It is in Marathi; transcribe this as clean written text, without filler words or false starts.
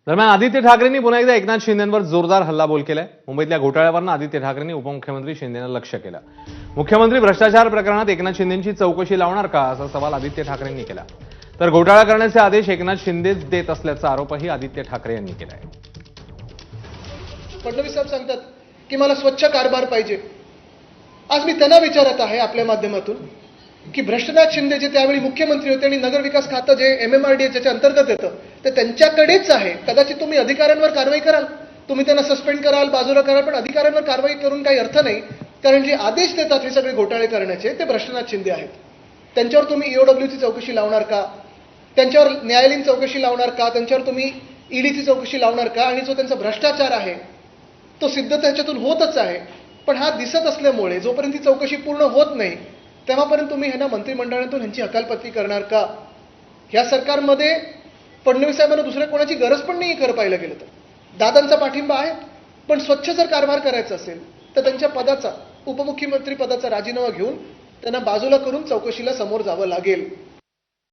दरम्यान आदित्य ठाकरेंनी पुन्हा एकदा एकनाथ शिंदेंवर जोरदार हल्लाबोल केलाय। मुंबईतल्या घोटाळ्यावरनं आदित्य ठाकरेंनी उपमुख्यमंत्री शिंदेंना लक्ष्य केलं। मुख्यमंत्री भ्रष्टाचार प्रकरणात एकनाथ शिंदेंची चौकशी लावणार का असा सवाल आदित्य ठाकरेंनी केला। तर घोटाळा करण्याचे आदेश एकनाथ शिंदेच देत असल्याचा आरोपही आदित्य ठाकरे यांनी केलाय। फडणवीस साहेब सांगतात की मला स्वच्छ कारभार पाहिजे। आज मी त्यांना विचारत आहे आपल्या माध्यमातून की भ्रष्टनाथ शिंदे जे त्यावेळी मुख्यमंत्री होते आणि नगर विकास खातं जे MMRDA ज्याच्या अंतर्गत येतं ते त्यांच्याकडेच आहे। कदाचित तुम्ही अधिकाऱ्यांवर कारवाई कराल, तुम्ही त्यांना सस्पेंड कराल, बाजूला कराल, पण अधिकाऱ्यांवर कारवाई करून काही अर्थ नाही, कारण जे आदेश देतात हे सगळे घोटाळे करण्याचे ते भ्रष्टनाथ शिंदे आहेत। त्यांच्यावर तुम्ही EOWची चौकशी लावणार का? त्यांच्यावर न्यायालयीन चौकशी लावणार का? त्यांच्यावर तुम्ही EDची चौकशी लावणार का? आणि जो त्यांचा भ्रष्टाचार आहे तो सिद्ध त्याच्यातून होतच आहे, पण हा दिसत असल्यामुळे जोपर्यंत ही चौकशी पूर्ण होत नाही तेव्हापर्यंत तुम्ही ह्यांना मंत्रिमंडळातून ह्यांची हकालपट्टी करणार का? ह्या सरकारमध्ये फडणवीस साहेबांना दुसऱ्या कोणाची गरज पण नाही खरं पाहिलं गेलं तर। दादांचा पाठिंबा आहे, पण स्वच्छ जर कारभार करायचा असेल तर त्यांच्या पदाचा, उपमुख्यमंत्री पदाचा राजीनामा घेऊन त्यांना बाजूला करून चौकशीला समोर जावं लागेल।